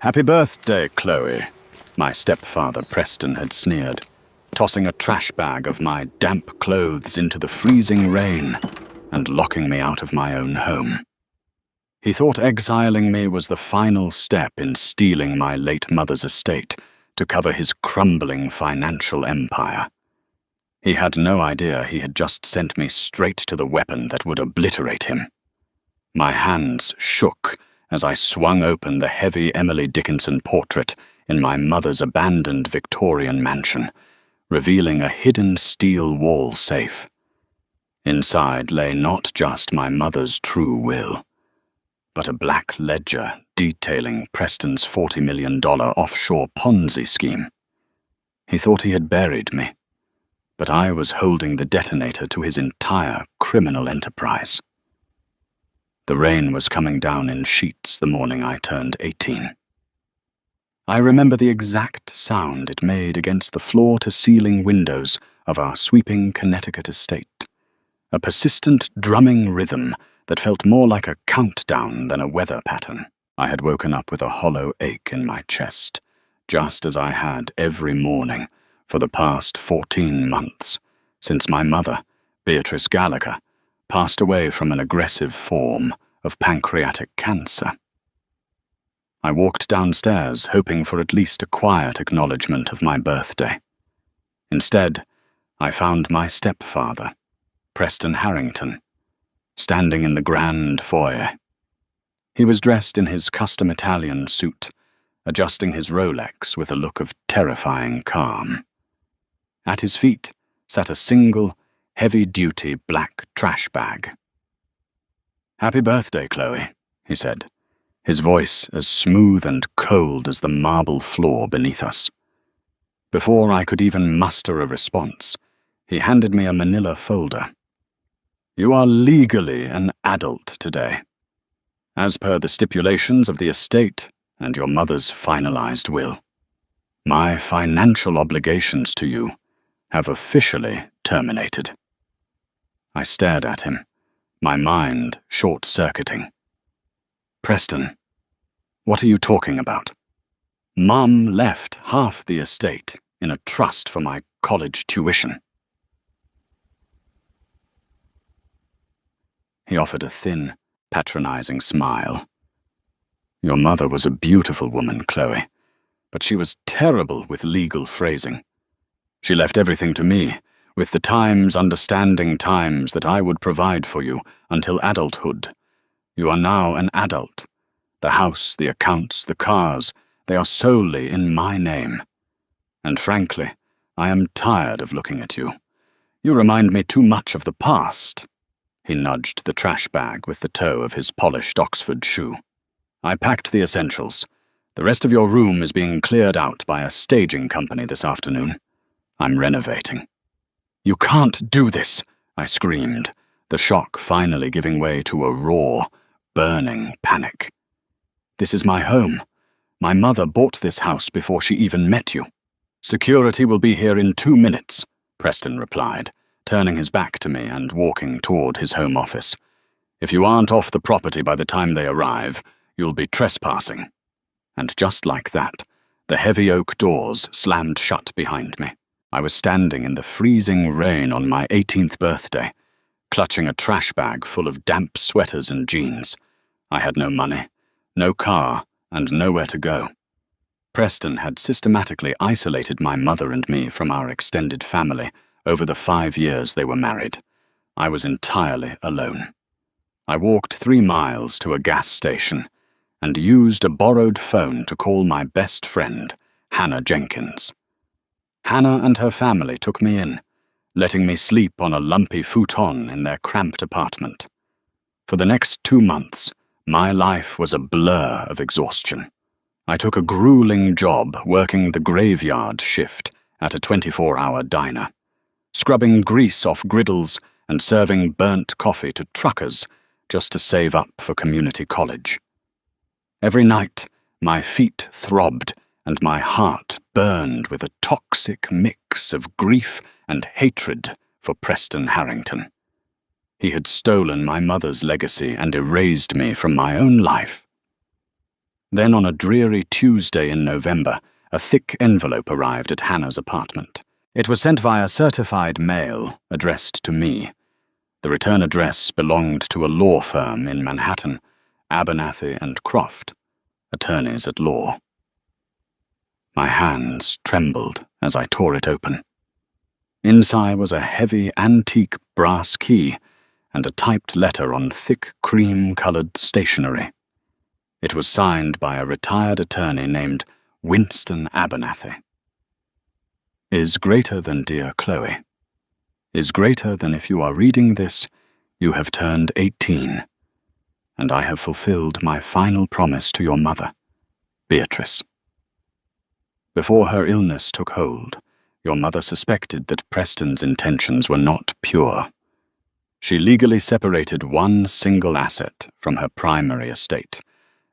"Happy birthday, Chloe," my stepfather Preston had sneered, tossing a trash bag of my damp clothes into the freezing rain and locking me out of my own home. He thought exiling me was the final step in stealing my late mother's estate to cover his crumbling financial empire. He had no idea he had just sent me straight to the weapon that would obliterate him. My hands shook as I swung open the heavy Emily Dickinson portrait in my mother's abandoned Victorian mansion, revealing a hidden steel wall safe. Inside lay not just my mother's true will, but a black ledger detailing Preston's $40 million offshore Ponzi scheme. He thought he had buried me, but I was holding the detonator to his entire criminal enterprise. The rain was coming down in sheets the morning I turned 18. I remember the exact sound it made against the floor-to-ceiling windows of our sweeping Connecticut estate, a persistent drumming rhythm that felt more like a countdown than a weather pattern. I had woken up with a hollow ache in my chest, just as I had every morning for the past 14 months, since my mother, Beatrice Gallagher, passed away from an aggressive form of pancreatic cancer. I walked downstairs hoping for at least a quiet acknowledgement of my birthday. Instead, I found my stepfather, Preston Harrington, standing in the grand foyer. He was dressed in his custom Italian suit, adjusting his Rolex with a look of terrifying calm. At his feet sat a single, heavy-duty black trash bag. "Happy birthday, Chloe," he said, his voice as smooth and cold as the marble floor beneath us. Before I could even muster a response, he handed me a manila folder. "You are legally an adult today, as per the stipulations of the estate and your mother's finalized will. My financial obligations to you have officially terminated." I stared at him, my mind short-circuiting. "Preston, what are you talking about? Mum left half the estate in a trust for my college tuition." He offered a thin, patronizing smile. "Your mother was a beautiful woman, Chloe, but she was terrible with legal phrasing. She left everything to me, with the understanding times that I would provide for you until adulthood. You are now an adult. The house, the accounts, the cars, they are solely in my name. And frankly, I am tired of looking at you. You remind me too much of the past." He nudged the trash bag with the toe of his polished Oxford shoe. "I packed the essentials. The rest of your room is being cleared out by a staging company this afternoon. I'm renovating." "You can't do this," I screamed, the shock finally giving way to a raw, burning panic. "This is my home. My mother bought this house before she even met you." "Security will be here in 2 minutes," Preston replied, turning his back to me and walking toward his home office. "If you aren't off the property by the time they arrive, you'll be trespassing." And just like that, the heavy oak doors slammed shut behind me. I was standing in the freezing rain on my 18th birthday, clutching a trash bag full of damp sweaters and jeans. I had no money, no car, and nowhere to go. Preston had systematically isolated my mother and me from our extended family over the 5 years they were married. I was entirely alone. I walked 3 miles to a gas station and used a borrowed phone to call my best friend, Hannah Jenkins. Hannah and her family took me in, letting me sleep on a lumpy futon in their cramped apartment. For the next 2 months, my life was a blur of exhaustion. I took a grueling job working the graveyard shift at a 24-hour diner, scrubbing grease off griddles and serving burnt coffee to truckers just to save up for community college. Every night, my feet throbbed and my heart burned with a toxic mix of grief and hatred for Preston Harrington. He had stolen my mother's legacy and erased me from my own life. Then on a dreary Tuesday in November, a thick envelope arrived at Hannah's apartment. It was sent via certified mail, addressed to me. The return address belonged to a law firm in Manhattan, Abernathy and Croft, attorneys at law. My hands trembled as I tore it open. Inside was a heavy antique brass key and a typed letter on thick cream-colored stationery. It was signed by a retired attorney named Winston Abernathy. Is greater than dear Chloe. Is greater than if you are reading this, you have turned 18, and I have fulfilled my final promise to your mother, Beatrice. Before her illness took hold, your mother suspected that Preston's intentions were not pure. She legally separated one single asset from her primary estate,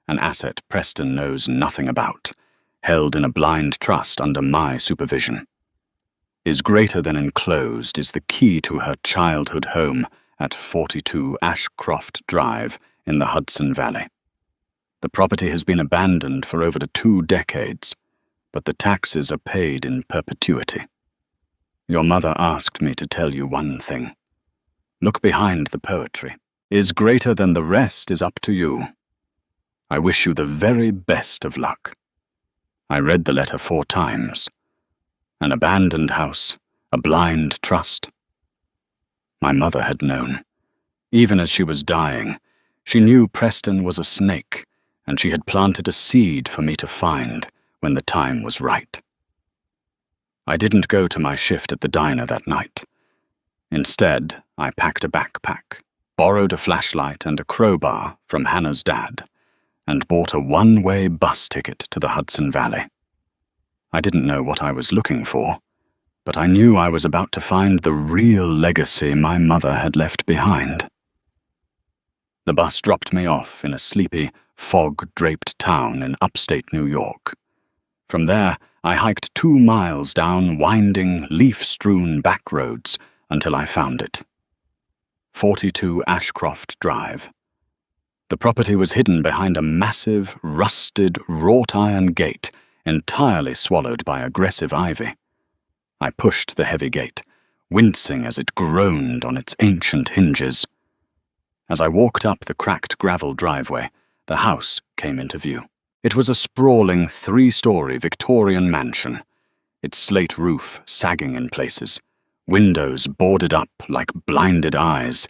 an asset Preston knows nothing about, held in a blind trust under my supervision. Is greater than enclosed is the key to her childhood home at 42 Ashcroft Drive in the Hudson Valley. The property has been abandoned for over 2 decades, but the taxes are paid in perpetuity. Your mother asked me to tell you one thing. Look behind the poetry. Is greater than the rest is up to you. I wish you the very best of luck. I read the letter 4 times. An abandoned house, a blind trust. My mother had known. Even as she was dying, she knew Preston was a snake, and she had planted a seed for me to find when the time was right. I didn't go to my shift at the diner that night. Instead, I packed a backpack, borrowed a flashlight and a crowbar from Hannah's dad, and bought a one-way bus ticket to the Hudson Valley. I didn't know what I was looking for, but I knew I was about to find the real legacy my mother had left behind. The bus dropped me off in a sleepy, fog-draped town in upstate New York. From there, I hiked 2 miles down winding, leaf-strewn back roads until I found it. 42 Ashcroft Drive. The property was hidden behind a massive, rusted, wrought-iron gate entirely swallowed by aggressive ivy. I pushed the heavy gate, wincing as it groaned on its ancient hinges. As I walked up the cracked gravel driveway, the house came into view. It was a sprawling 3-story Victorian mansion, its slate roof sagging in places, windows boarded up like blinded eyes,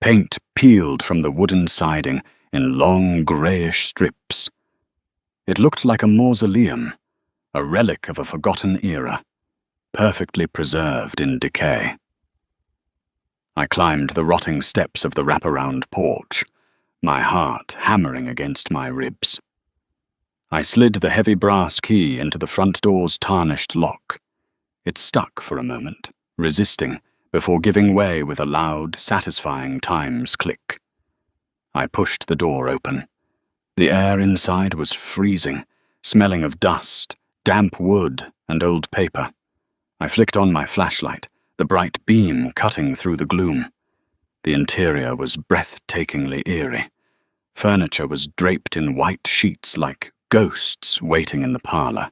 paint peeled from the wooden siding in long greyish strips. It looked like a mausoleum, a relic of a forgotten era, perfectly preserved in decay. I climbed the rotting steps of the wraparound porch, my heart hammering against my ribs. I slid the heavy brass key into the front door's tarnished lock. It stuck for a moment, resisting, before giving way with a loud, satisfying Times click. I pushed the door open. The air inside was freezing, smelling of dust, damp wood, and old paper. I flicked on my flashlight, the bright beam cutting through the gloom. The interior was breathtakingly eerie. Furniture was draped in white sheets like ghosts waiting in the parlor.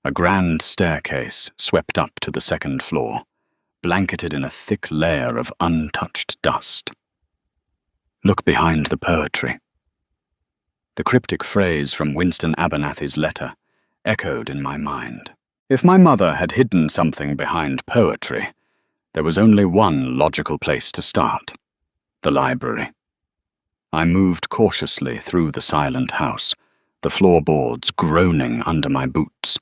A grand staircase swept up to the 2nd floor, blanketed in a thick layer of untouched dust. Look behind the poetry. The cryptic phrase from Winston Abernathy's letter echoed in my mind. If my mother had hidden something behind poetry, there was only one logical place to start: the library. I moved cautiously through the silent house, the floorboards groaning under my boots.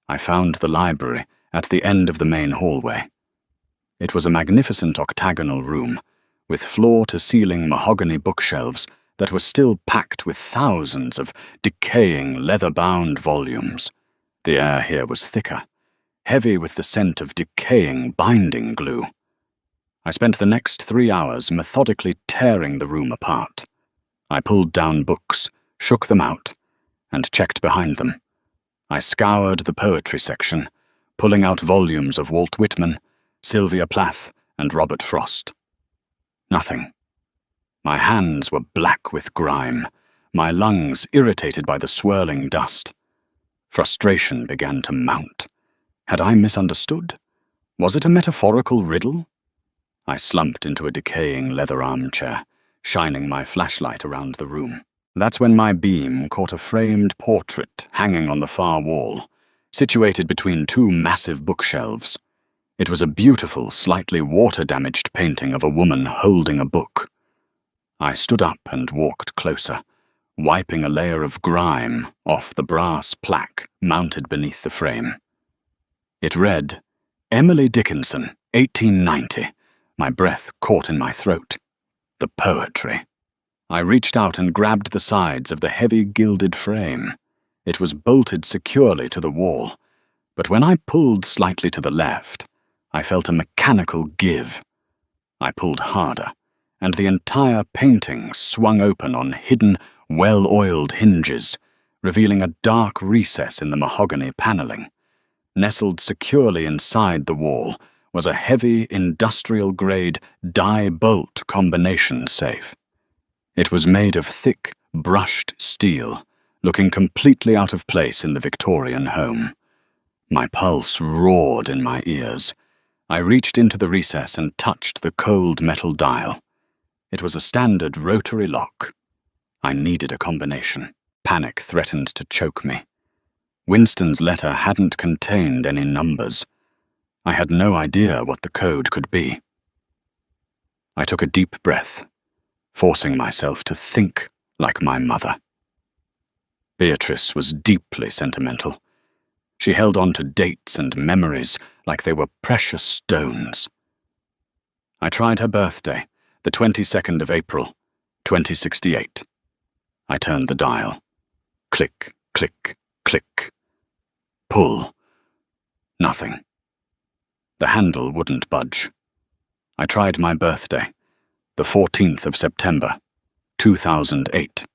I found the library at the end of the main hallway. It was a magnificent octagonal room, with floor-to-ceiling mahogany bookshelves that were still packed with thousands of decaying leather-bound volumes. The air here was thicker, heavy with the scent of decaying binding glue. I spent the next 3 hours methodically tearing the room apart. I pulled down books, shook them out, and checked behind them. I scoured the poetry section, pulling out volumes of Walt Whitman, Sylvia Plath, and Robert Frost. Nothing. My hands were black with grime, my lungs irritated by the swirling dust. Frustration began to mount. Had I misunderstood? Was it a metaphorical riddle? I slumped into a decaying leather armchair, shining my flashlight around the room. That's when my beam caught a framed portrait hanging on the far wall, situated between two massive bookshelves. It was a beautiful, slightly water-damaged painting of a woman holding a book. I stood up and walked closer, wiping a layer of grime off the brass plaque mounted beneath the frame. It read, "Emily Dickinson, 1890. My breath caught in my throat. The poetry. I reached out and grabbed the sides of the heavy gilded frame. It was bolted securely to the wall, but when I pulled slightly to the left, I felt a mechanical give. I pulled harder, and the entire painting swung open on hidden, well-oiled hinges, revealing a dark recess in the mahogany paneling. Nestled securely inside the wall was a heavy, industrial-grade die-bolt combination safe. It was made of thick, brushed steel, looking completely out of place in the Victorian home. My pulse roared in my ears. I reached into the recess and touched the cold metal dial. It was a standard rotary lock. I needed a combination. Panic threatened to choke me. Winston's letter hadn't contained any numbers. I had no idea what the code could be. I took a deep breath, forcing myself to think like my mother. Beatrice was deeply sentimental. She held on to dates and memories like they were precious stones. I tried her birthday, the 22nd of April, 2068. I turned the dial. Click, click, click. Pull. Nothing. The handle wouldn't budge. I tried my birthday, the 14th of September, 2008.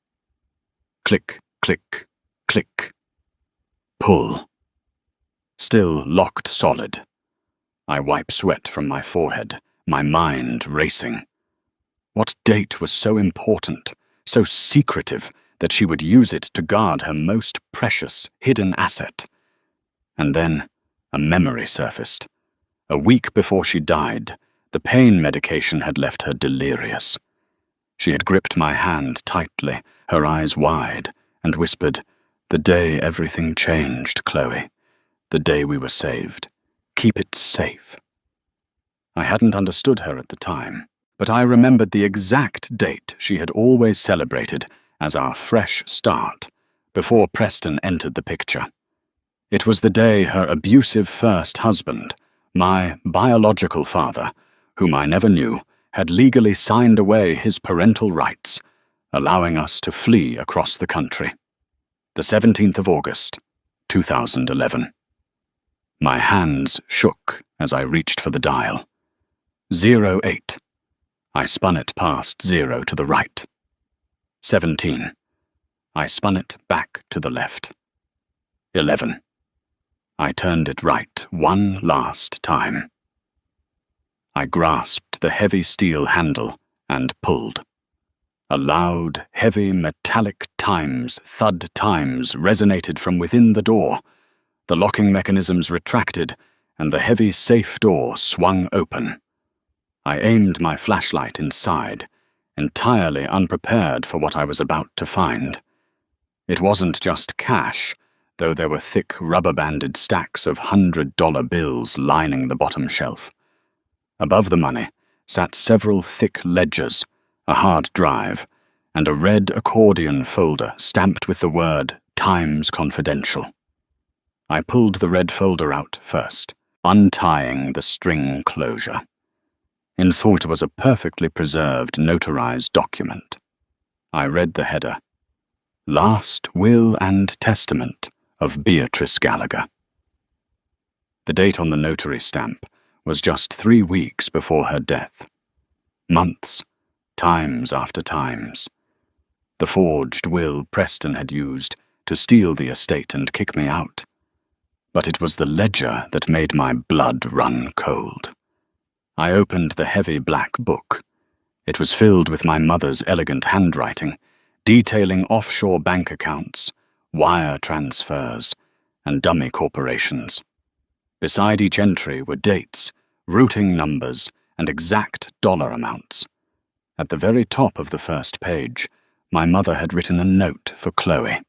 Click, click, click. Pull. Still locked solid. I wipe sweat from my forehead, my mind racing. What date was so important, so secretive, that she would use it to guard her most precious, hidden asset? And then a memory surfaced. A week before she died, the pain medication had left her delirious. She had gripped my hand tightly, her eyes wide, and whispered, "The day everything changed, Chloe. The day we were saved. Keep it safe." I hadn't understood her at the time, but I remembered the exact date she had always celebrated as our fresh start, before Preston entered the picture. It was the day her abusive first husband, my biological father, whom I never knew, had legally signed away his parental rights, allowing us to flee across the country. The 17th of August, 2011. My hands shook as I reached for the dial. 08. I spun it past 0 to the right. 17. I spun it back to the left. 11. I turned it right one last time. I grasped the heavy steel handle and pulled. A loud, heavy, metallic thud times resonated from within the door. The locking mechanisms retracted, and the heavy safe door swung open. I aimed my flashlight inside, entirely unprepared for what I was about to find. It wasn't just cash, though there were thick rubber-banded stacks of $100 bills lining the bottom shelf. Above the money sat several thick ledgers, a hard drive, and a red accordion folder stamped with the word Times Confidential. I pulled the red folder out first, untying the string closure. In thought it was a perfectly preserved, notarized document. I read the header. Last Will and Testament of Beatrice Gallagher. The date on the notary stamp was just 3 weeks before her death. Months, times after times. The forged will Preston had used to steal the estate and kick me out. But it was the ledger that made my blood run cold. I opened the heavy black book. It was filled with my mother's elegant handwriting, detailing offshore bank accounts, wire transfers, and dummy corporations. Beside each entry were dates, routing numbers, and exact dollar amounts. At the very top of the first page, my mother had written a note for Chloe.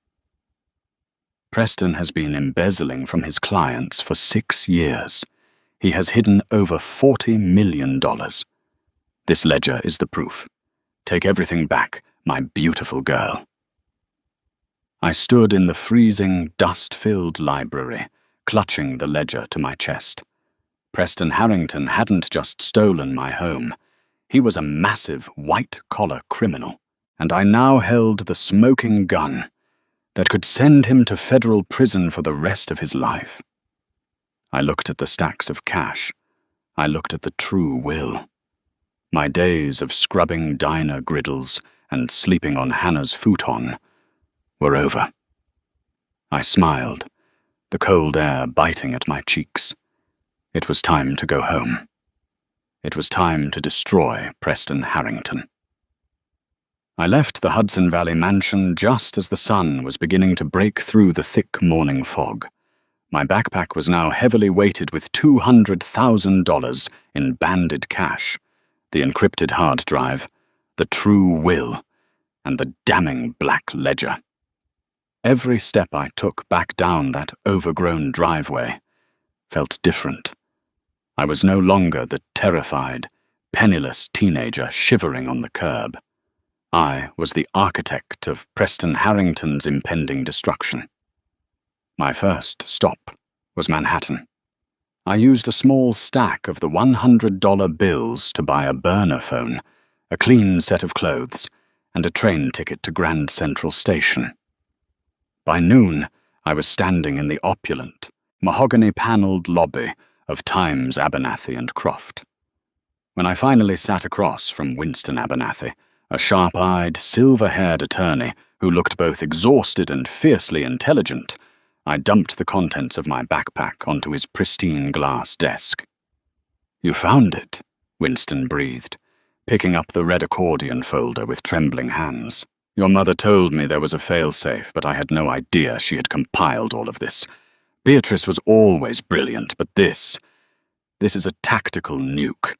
Preston has been embezzling from his clients for 6 years. He has hidden over $40 million. This ledger is the proof. Take everything back, my beautiful girl. I stood in the freezing, dust-filled library, clutching the ledger to my chest. Preston Harrington hadn't just stolen my home. He was a massive, white-collar criminal, and I now held the smoking gun that could send him to federal prison for the rest of his life. I looked at the stacks of cash. I looked at the true will. My days of scrubbing diner griddles and sleeping on Hannah's futon were over. I smiled, the cold air biting at my cheeks. It was time to go home. It was time to destroy Preston Harrington. I left the Hudson Valley mansion just as the sun was beginning to break through the thick morning fog. My backpack was now heavily weighted with $200,000 in banded cash, the encrypted hard drive, the true will, and the damning black ledger. Every step I took back down that overgrown driveway felt different. I was no longer the terrified, penniless teenager shivering on the curb. I was the architect of Preston Harrington's impending destruction. My first stop was Manhattan. I used a small stack of the $100 bills to buy a burner phone, a clean set of clothes, and a train ticket to Grand Central Station. By noon, I was standing in the opulent, mahogany-paneled lobby of Times Abernathy and Croft. When I finally sat across from Winston Abernathy, a sharp-eyed, silver-haired attorney who looked both exhausted and fiercely intelligent, I dumped the contents of my backpack onto his pristine glass desk. "You found it," Winston breathed, picking up the red accordion folder with trembling hands. "Your mother told me there was a failsafe, but I had no idea she had compiled all of this. Beatrice was always brilliant, but this is a tactical nuke.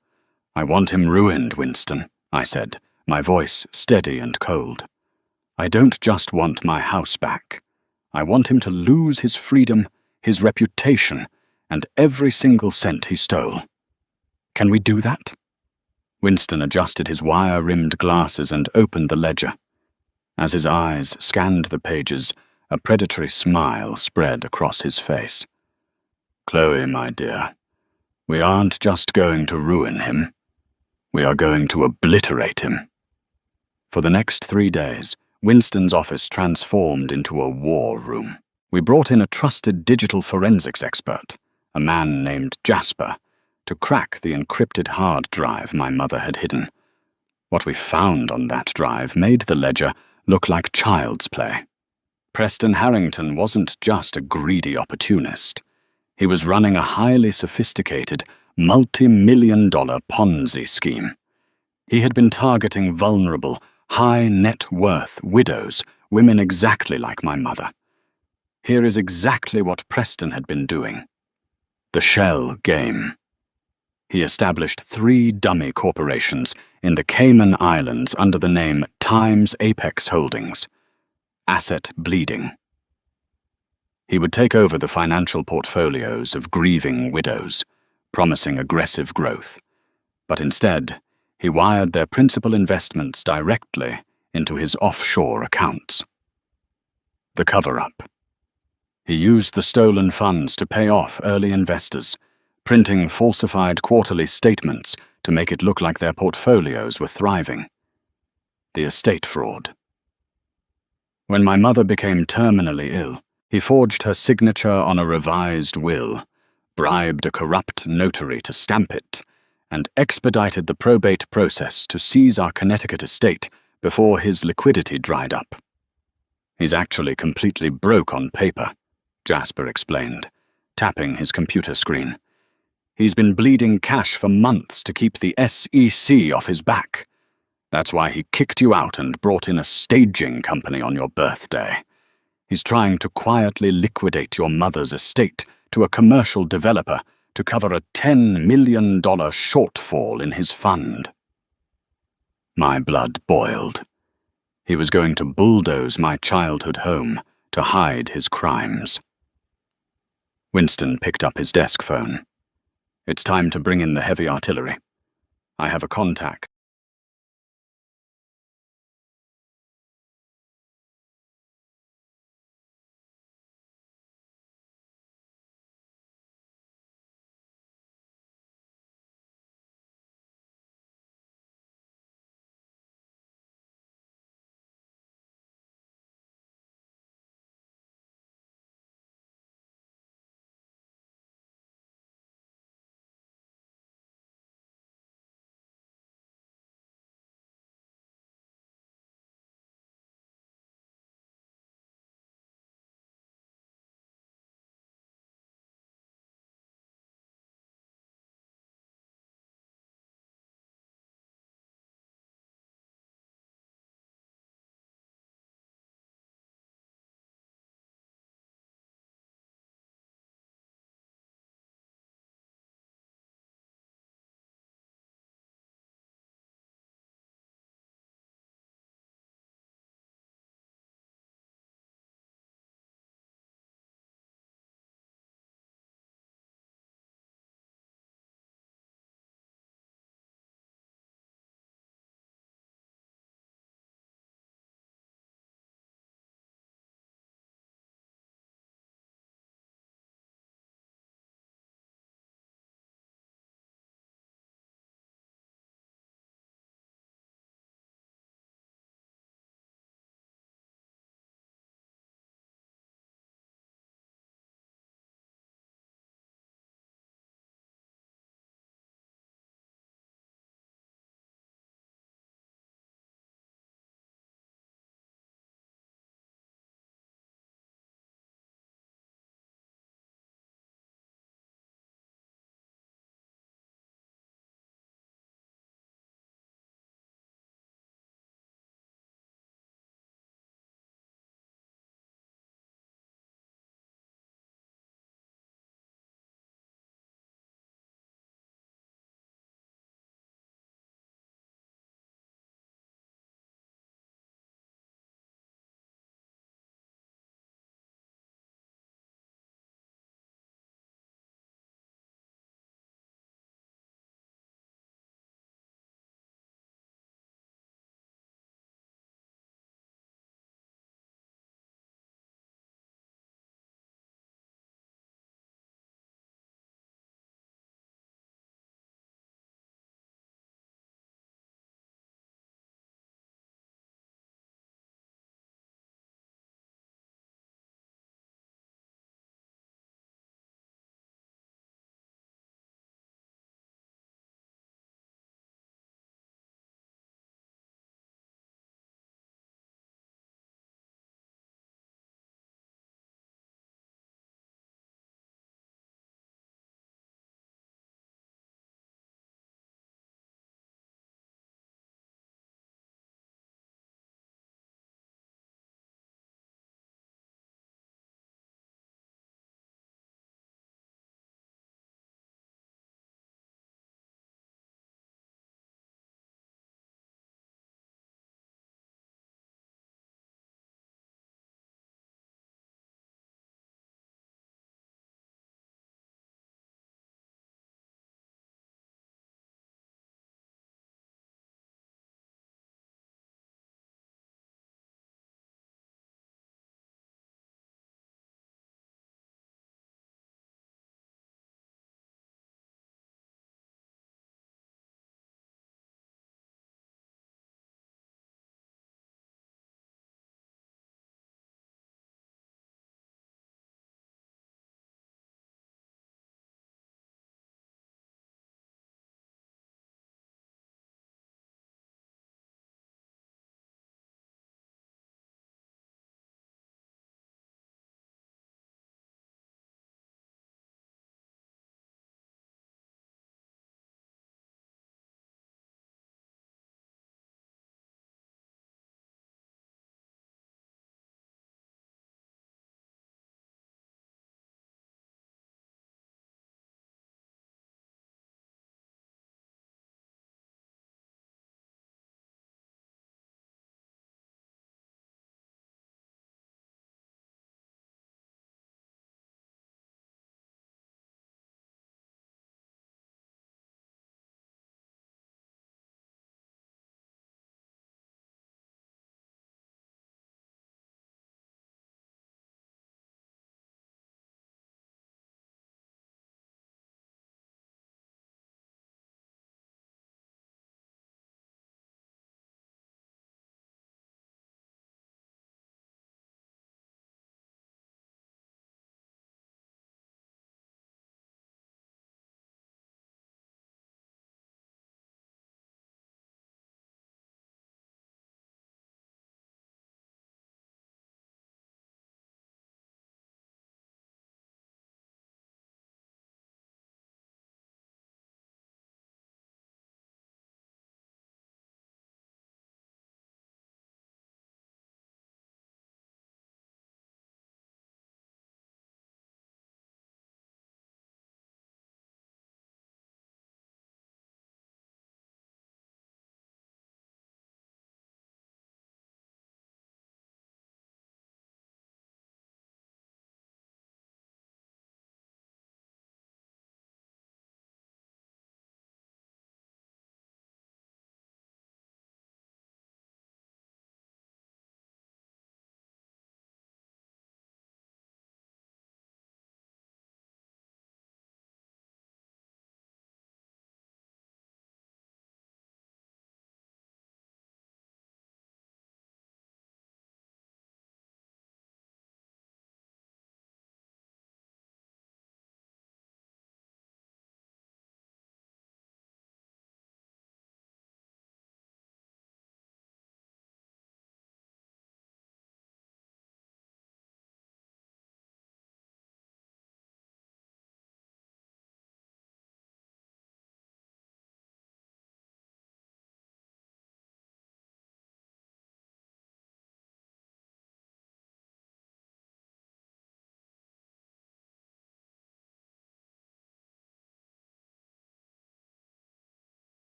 I want him ruined, Winston," I said, my voice steady and cold. "I don't just want my house back. I want him to lose his freedom, his reputation, and every single cent he stole. Can we do that?" Winston adjusted his wire-rimmed glasses and opened the ledger. As his eyes scanned the pages, a predatory smile spread across his face. "Chloe, my dear, we aren't just going to ruin him. We are going to obliterate him." For the next 3 days, Winston's office transformed into a war room. We brought in a trusted digital forensics expert, a man named Jasper, to crack the encrypted hard drive my mother had hidden. What we found on that drive made the ledger look like child's play. Preston Harrington wasn't just a greedy opportunist. He was running a highly sophisticated, multi-million-dollar Ponzi scheme. He had been targeting vulnerable, high-net-worth widows, women exactly like my mother. Here is exactly what Preston had been doing. The shell game. He established 3 dummy corporations in the Cayman Islands under the name Times Apex Holdings. Asset bleeding. He would take over the financial portfolios of grieving widows, promising aggressive growth. But instead, he wired their principal investments directly into his offshore accounts. The cover-up. He used the stolen funds to pay off early investors, printing falsified quarterly statements to make it look like their portfolios were thriving. The estate fraud. When my mother became terminally ill, he forged her signature on a revised will, bribed a corrupt notary to stamp it, and expedited the probate process to seize our Connecticut estate before his liquidity dried up. "He's actually completely broke on paper," Jasper explained, tapping his computer screen. "He's been bleeding cash for months to keep the SEC off his back. That's why he kicked you out and brought in a staging company on your birthday. He's trying to quietly liquidate your mother's estate to a commercial developer to cover a $10 million shortfall in his fund. My blood boiled. He was going to bulldoze my childhood home to hide his crimes. Winston picked up his desk phone. It's time to bring in the heavy artillery. I have a contact